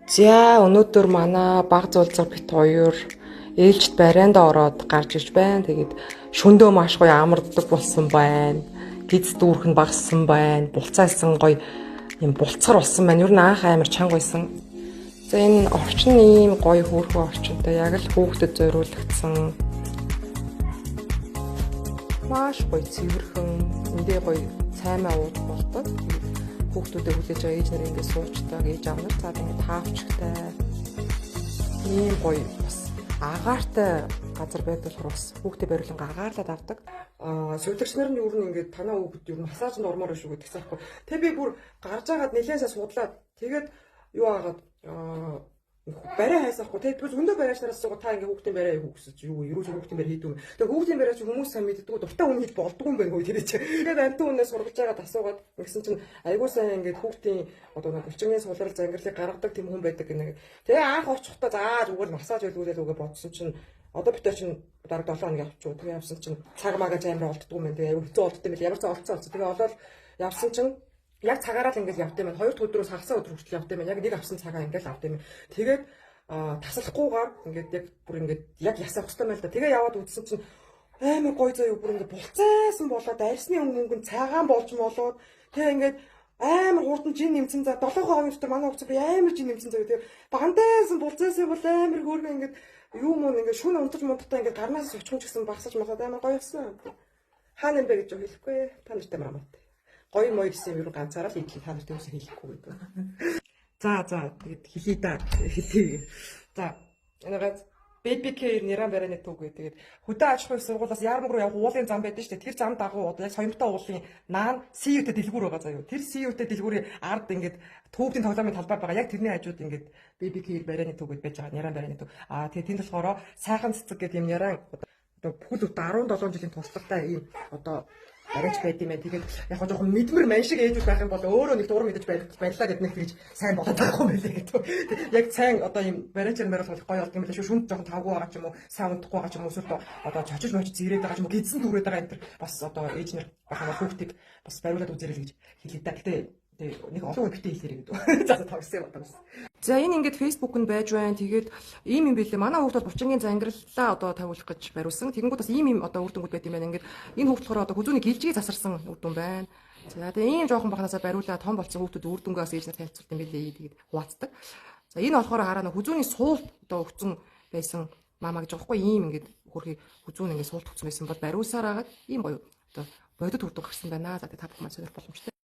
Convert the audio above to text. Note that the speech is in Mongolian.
За өнөөдөр манай баг зулзар бит хоёр ээлжид барианда ороод гарч иж байна. Тэгээд шөндөө маш гоё амарддаг болсон байна. Гиз дүүрх нь багассан байна. Булцаалсан гоё юм булцгар болсон байна. Ер нь анх амар чанга байсан. За энэ орчин ийм гоё хөөрхөн орчинтай яг л хүүхдэд зориулагдсан. Маш гоё цэвэрхэн, эндээ гоё цаймаа ууд болдог. Хүүхдүүдэд хүлээж байгаа ээж нар ингээд суучтаа ээж аав нар цаад ингээд таавчтай ийм гоё бас агаартай газар байдаг болохоор бас хүүхдэд бариулан агаарлаад авдаг. Сувлагч нар нь юу нэг ингээд танаа хүүхэд юу массажинд ормоор шүү гэдэг гэсэн юм. Тэг би бүр гарч агаад нэлээд сая судлаад тэгээд юу агаад барай хайсахгүй тэгээд өндөө барайч нараас суугаад та ингээ хүүхдийн барай юу гэсэн чи юу ерөөсөө хүүхдийн барай хийдэг юм. Тэгээд хүүхдийн барай чи хүмүүс сайн мэддэг дуртай хүн хийж болдгүй юм байна хөө тэр чи. Тэгээд амтан хүнээс сургаж байгаад асуугаад гэсэн чинь айгуу сайн ингээ хүүхдийн одоо нэг булчингийн сулрал зангирлыг гаргадаг тийм хүн байдаг гэнэ. Тэгээд анх очихдоо заа зүгээр массаж өгүүлээд үгээ бодсон чинь одоо бид чинь дараа 7 хоног явчихв. Тэгээд явсан чинь цаг магаж амар олддгүй юм байна. Тэгээд аюу хэцүү олддог юм бил ямар ч олцсон. Тэгээд олоод явсан чинь яг цагаараа л ингээд явд юм байна. 2 өдрөөс хагасаа өдөр хүртэл явд юм байна. Яг нэг авсан цагаа ингээд авд юм. Тэгээд таслахгүйгээр ингээд яг бүр ингээд яг ясах хөстэй мэл да. Тэгээ яваад үзсэн чинь амар гоё заяа бүр ингээд булцаасан болоод арьсны өнгөн цагаан болж молоод тэгээ ингээд амар хурдан жин нэмсэн за 7 хоногийн дотор манай хувцас би амар жин нэмсэн заяа. Тэгээ бандайсан булцаасан бол амар хөөргөн ингээд юу мөн ингээд шүн унтаж мунттай ингээд гарнаас очихгүй ч гэсэн багсаж масаад амар гоё болсон. Хаана юм бэ гэж хэлэхгүй та нартай марамт. Гоё мой гэсэн юм ганцаараа л хэлээ та нарт юусаа хэлэхгүй гэдэг. За тэгээд хэлий да хэлээ. За энэгээд baby care нэрэн барайны төг гэдэг. Хөдөө аж ахуйн сургуулиас яармаг руу явах уулын зам байдаг шүү дээ. Тэр зам дагуу одоо яг соёмтой уулын наан CU-тэй дэлгүүр байгаа заяа. Тэр CU-тэй дэлгүүрийн ард ингээд төвөгдийн тоглоомын талбай байгаа. Яг тэрний хажууд ингээд baby care барайны төг гэж байж байгаа. Нэрэн барайны төг. Тэгээд тэнд болохоор сайхан цэцэг гэдэг юм нэрэн одоо бүхэл бүтэн 17 жилийн туршлагатай ийм одоо барайч байд юм байна. Тэгээд яг хоо жоохон мэдмэр ман шиг ээжүүд байх юм бол өөрөө нэг дуран мэдэж байлаа гэдэг нэг тэгж сайн болоод байгаа юм байлээ гэдэг. Яг сайн одоо юм барайчаар бариулах гоё болд юм байлаа шүү. Шүнд жоохон тавгүй байгаа ч юм уу, сайн унтахгүй байгаа ч юм уу, эсвэл одоо чочиж мочиж зирээд байгаа ч юм уу, гидсэн дүүрээд байгаа энэ төр бас одоо ээж нар бахаа хүүхдийг бас бариулаад үзэрэй гэж хэлээ да. Гэтэ нэг олон хүн битээ хэлээрэй гэдэг. За тавьсан юм байна. За энэ ингээд Facebook нь байж байна. Тэгээд ийм юм билээ. Манай хүүхд бол булчингийн зангирлаа одоо тавиулах гэж бариулсан. Тэгэнгүүт бас ийм одоо үр дүнгууд байт юм байна. Ингээд энэ хүүхд болохоор одоо хүзүүний гэлжгийг засарсан үр дүн байна. За тэгээд ийм жоохон бахнасаа бариулаад том болсон хүүхдүүд үр дүнгээс ээж нар танилцуулт юм билээ. Тэгээд хуваацдаг. За энэ болохоор хараа хүзүүний суулт одоо өгцөн байсан мама гэж байгаа хгүй ийм ингээд хөрхий хүзүүн ингээд суулт өгцөн байсан бол бариулсаар агаад ийм гоё одоо бодит үр дүн гарсан байна. За тэгээд та бүхэн маань сонирх боломжтой.